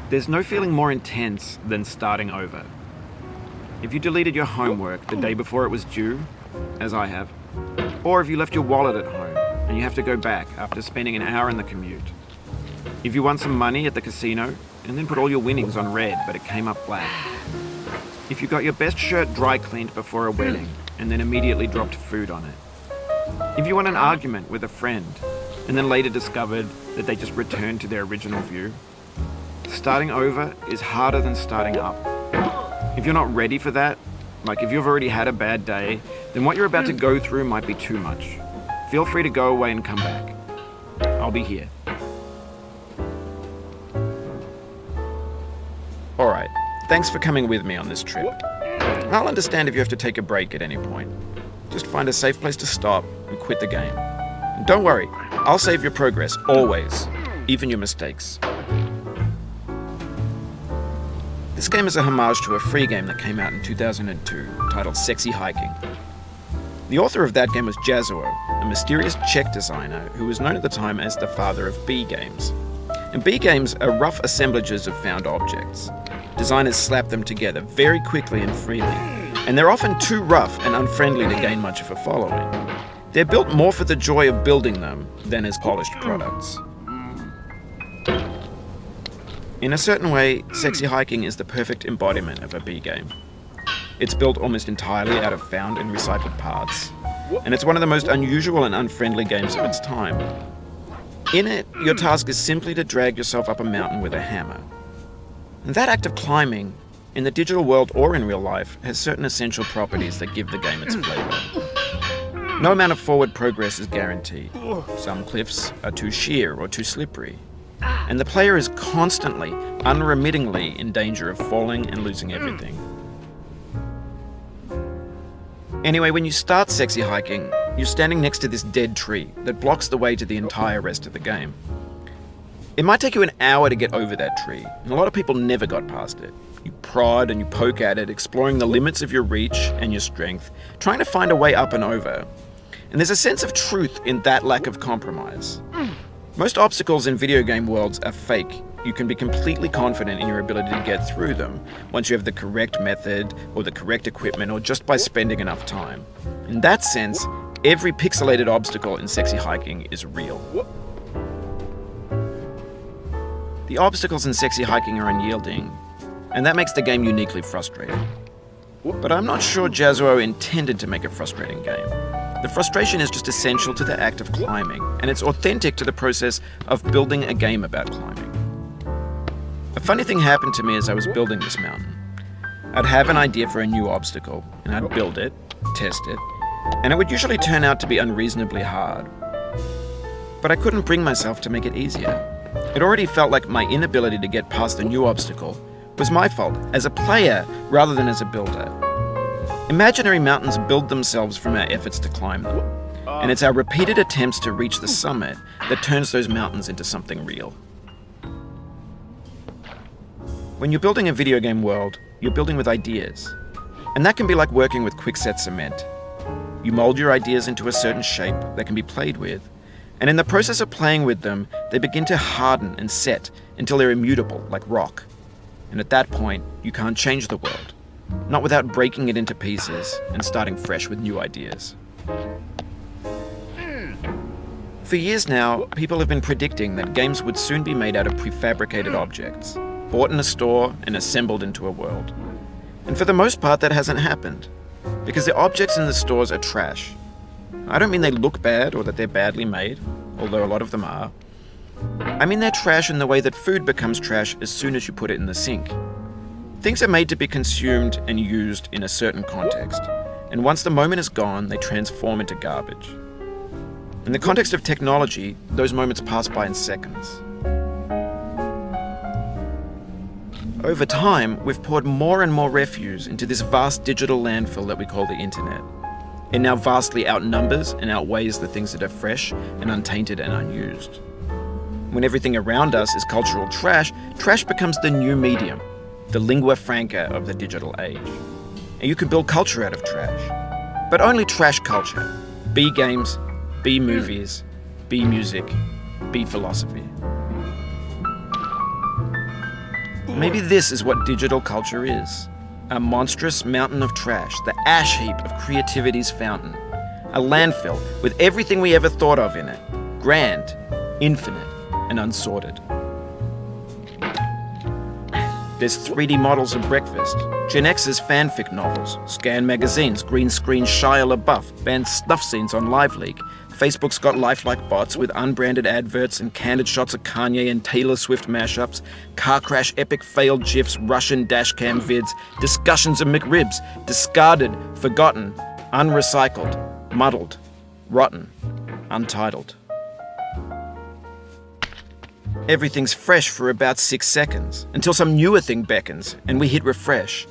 There's no feeling more intense than starting over. If you deleted your homework the day before it was due, as I have, or if you left your wallet at home and you have to go back after spending an hour in the commute. If you won some money at the casino and then put all your winnings on red but it came up black. If you got your best shirt dry cleaned before a wedding and then immediately dropped food on it. If you won an argument with a friend and then later discovered that they just returned to their original view. Starting over is harder than starting up. If you're not ready for that, like if you've already had a bad day, then what you're about to go through might be too much. Feel free to go away and come back. I'll be here. Alright, thanks for coming with me on this trip. I'll understand if you have to take a break at any point. Just find a safe place to stop and quit the game. And don't worry, I'll save your progress, always, even your mistakes. This game is a homage to a free game that came out in 2002, titled Sexy Hiking. The author of that game was Jazzuo, a mysterious Czech designer who was known at the time as the father of B games. And B games are rough assemblages of found objects. Designers slap them together very quickly and freely, and they're often too rough and unfriendly to gain much of a following. They're built more for the joy of building them than as polished products. In a certain way, Sexy Hiking is the perfect embodiment of a B game. It's built almost entirely out of found and recycled parts, and it's one of the most unusual and unfriendly games of its time. In it, your task is simply to drag yourself up a mountain with a hammer. And that act of climbing, in the digital world or in real life, has certain essential properties that give the game its flavor. No amount of forward progress is guaranteed. Some cliffs are too sheer or too slippery. And the player is constantly, unremittingly in danger of falling and losing everything. Anyway, when you start Sexy Hiking, you're standing next to this dead tree that blocks the way to the entire rest of the game. It might take you an hour to get over that tree, and a lot of people never got past it. You prod and you poke at it, exploring the limits of your reach and your strength, trying to find a way up and over. And there's a sense of truth in that lack of compromise. Most obstacles in video game worlds are fake. You can be completely confident in your ability to get through them once you have the correct method or the correct equipment or just by spending enough time. In that sense, every pixelated obstacle in Sexy Hiking is real. The obstacles in Sexy Hiking are unyielding, and that makes the game uniquely frustrating. But I'm not sure Jazzuo intended to make a frustrating game. The frustration is just essential to the act of climbing, and it's authentic to the process of building a game about climbing. A funny thing happened to me as I was building this mountain. I'd have an idea for a new obstacle, and I'd build it, test it, and it would usually turn out to be unreasonably hard. But I couldn't bring myself to make it easier. It already felt like my inability to get past the new obstacle was my fault as a player rather than as a builder. Imaginary mountains build themselves from our efforts to climb them, and it's our repeated attempts to reach the summit that turns those mountains into something real. When you're building a video game world, you're building with ideas, and that can be like working with quickset cement. You mold your ideas into a certain shape that can be played with, and in the process of playing with them, they begin to harden and set until they're immutable, like rock. And at that point, you can't change the world. Not without breaking it into pieces and starting fresh with new ideas. For years now, people have been predicting that games would soon be made out of prefabricated objects, bought in a store and assembled into a world. And for the most part, that hasn't happened, because the objects in the stores are trash. I don't mean they look bad or that they're badly made, although a lot of them are. I mean they're trash in the way that food becomes trash as soon as you put it in the sink. Things are made to be consumed and used in a certain context, and once the moment is gone, they transform into garbage. In the context of technology, those moments pass by in seconds. Over time, we've poured more and more refuse into this vast digital landfill that we call the internet. It now vastly outnumbers and outweighs the things that are fresh and untainted and unused. When everything around us is cultural trash, trash becomes the new medium, the lingua franca of the digital age. And you can build culture out of trash. But only trash culture. B games, B movies, B music, B philosophy. Maybe this is what digital culture is. A monstrous mountain of trash, the ash heap of creativity's fountain. A landfill with everything we ever thought of in it. Grand, infinite, and unsorted. There's 3D models of breakfast, Gen X's fanfic novels, Scan magazines, green screen Shia LaBeouf, banned snuff scenes on LiveLeak. Facebook's got lifelike bots with unbranded adverts and candid shots of Kanye and Taylor Swift mashups, car crash epic failed GIFs, Russian dashcam vids, discussions of McRibs, discarded, forgotten, unrecycled, muddled, rotten, untitled. Everything's fresh for about 6 seconds, until some newer thing beckons, and we hit refresh.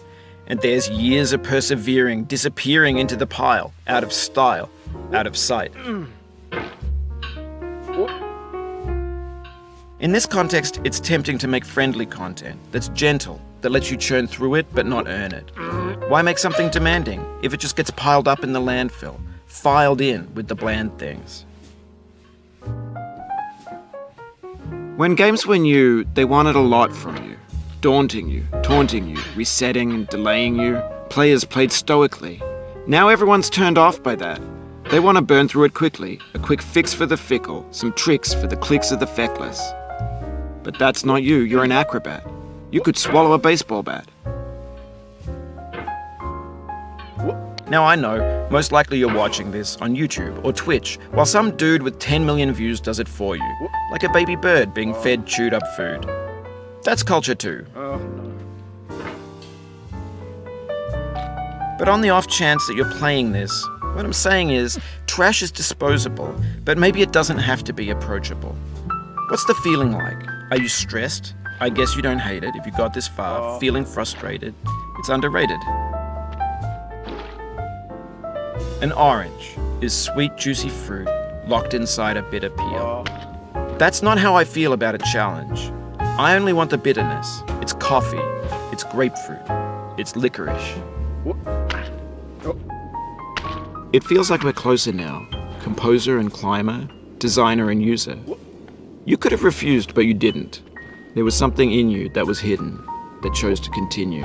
And there's years of persevering disappearing into the pile, out of style, out of sight. In this context, it's tempting to make friendly content that's gentle, that lets you churn through it but not earn it. Why make something demanding if it just gets piled up in the landfill, filed in with the bland things? When games were new, they wanted a lot from you. Daunting you, taunting you, resetting and delaying you. Players played stoically. Now everyone's turned off by that. They want to burn through it quickly, a quick fix for the fickle, some tricks for the clicks of the feckless. But that's not you, you're an acrobat. You could swallow a baseball bat. Now I know, most likely you're watching this on YouTube or Twitch, while some dude with 10 million views does it for you, like a baby bird being fed chewed up food. That's culture too. But on the off chance that you're playing this, what I'm saying is, trash is disposable, but maybe it doesn't have to be approachable. What's the feeling like? Are you stressed? I guess you don't hate it if you got this far, feeling frustrated. It's underrated. An orange is sweet, juicy fruit locked inside a bitter peel. That's not how I feel about a challenge. I only want the bitterness. It's coffee. It's grapefruit. It's licorice. It feels like we're closer now. Composer and climber, designer and user. You could have refused, but you didn't. There was something in you that was hidden, that chose to continue.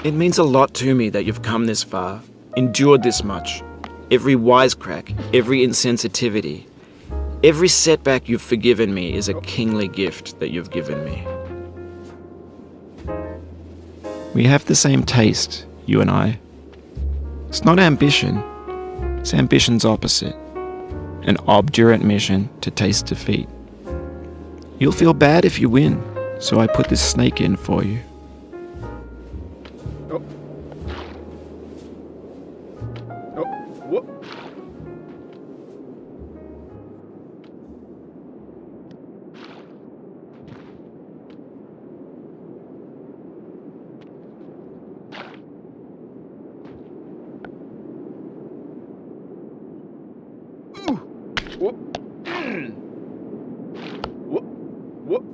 It means a lot to me that you've come this far, endured this much. Every wisecrack, every insensitivity, every setback you've forgiven me is a kingly gift that you've given me. We have the same taste, you and I. It's not ambition, it's ambition's opposite. An obdurate mission to taste defeat. You'll feel bad if you win, so I put this snake in for you.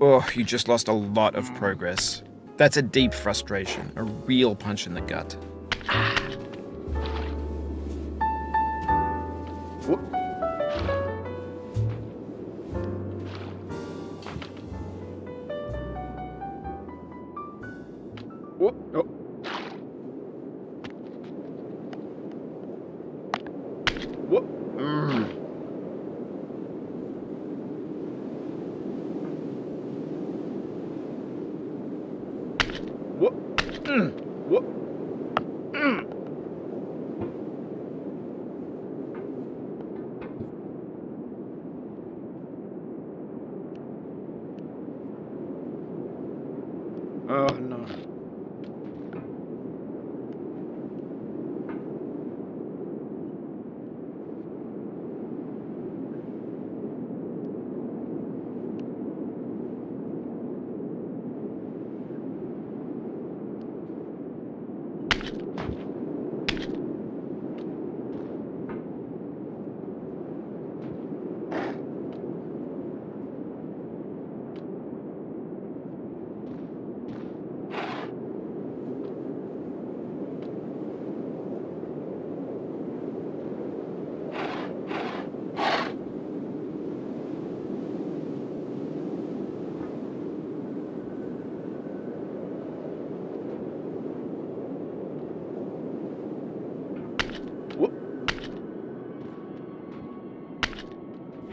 Oh, you just lost a lot of progress. That's a deep frustration, a real punch in the gut. Oh no.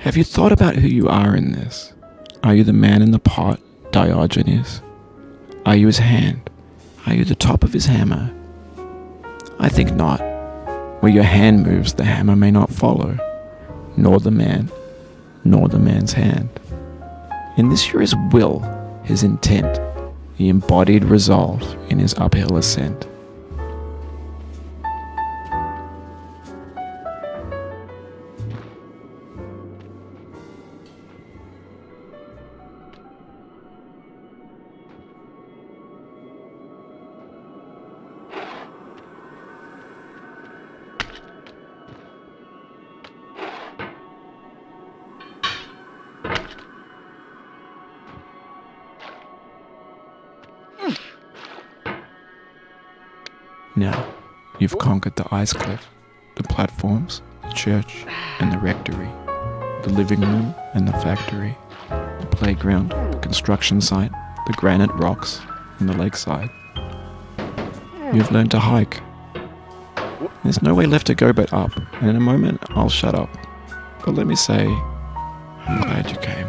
Have you thought about who you are in this? Are you the man in the pot, Diogenes? Are you his hand? Are you the top of his hammer? I think not. Where your hand moves, the hammer may not follow, nor the man, nor the man's hand. In this you're his will, his intent, the embodied resolve in his uphill ascent. Now, you've conquered the ice cliff, the platforms, the church, and the rectory, the living room and the factory, the playground, the construction site, the granite rocks, and the lakeside. You've learned to hike. There's no way left to go but up, and in a moment I'll shut up. But let me say, I'm glad you came.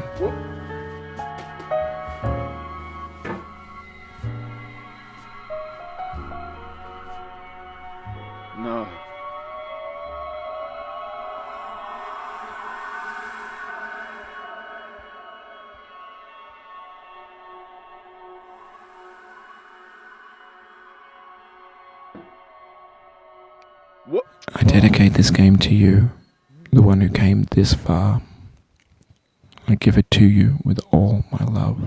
No. What? I dedicate this game to you, the one who came this far. I give it to you with all my love.